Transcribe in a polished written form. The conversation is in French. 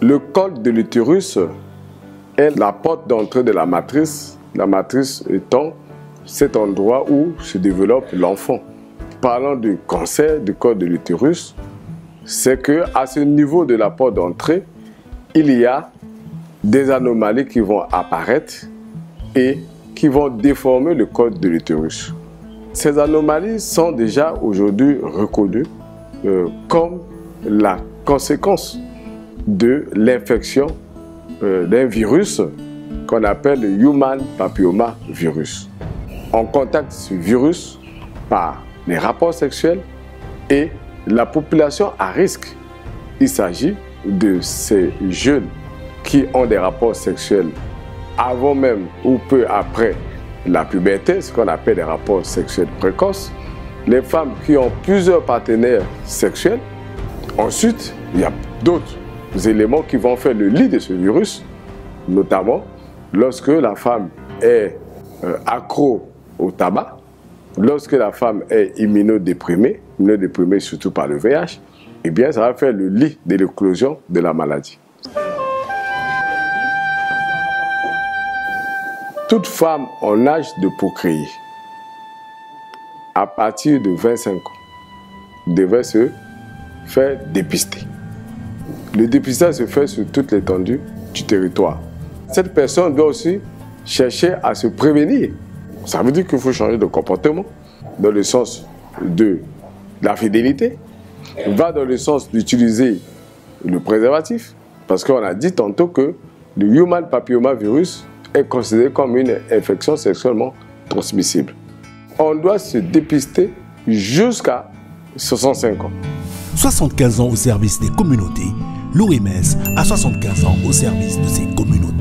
Le col de l'utérus est la porte d'entrée de la matrice étant cet endroit où se développe l'enfant. Parlant du cancer du col de l'utérus, c'est qu'à ce niveau de la porte d'entrée, il y a des anomalies qui vont apparaître et qui vont déformer le col de l'utérus. Ces anomalies sont déjà aujourd'hui reconnues comme la conséquence de l'infection d'un virus qu'on appelle le Human Papilloma Virus. On contacte ce virus par les rapports sexuels et la population à risque. Il s'agit de ces jeunes qui ont des rapports sexuels avant même ou peu après la puberté, ce qu'on appelle des rapports sexuels précoces. Les femmes qui ont plusieurs partenaires sexuels. Ensuite, il y a d'autres éléments qui vont faire le lit de ce virus, notamment lorsque la femme est accro au tabac, lorsque la femme est immunodéprimée surtout par le VIH, eh bien ça va faire le lit de l'éclosion de la maladie. Toute femme en âge de procréer, à partir de 25 ans, devrait se faire dépister. Le dépistage se fait sur toute l'étendue du territoire. Cette personne doit aussi chercher à se prévenir. Ça veut dire qu'il faut changer de comportement dans le sens de la fidélité, va dans le sens d'utiliser le préservatif, parce qu'on a dit tantôt que le Human Papilloma Virus est considéré comme une infection sexuellement transmissible. On doit se dépister jusqu'à 65 ans. 75 ans au service des communautés, l'OMS a 75 ans au service de ses communautés.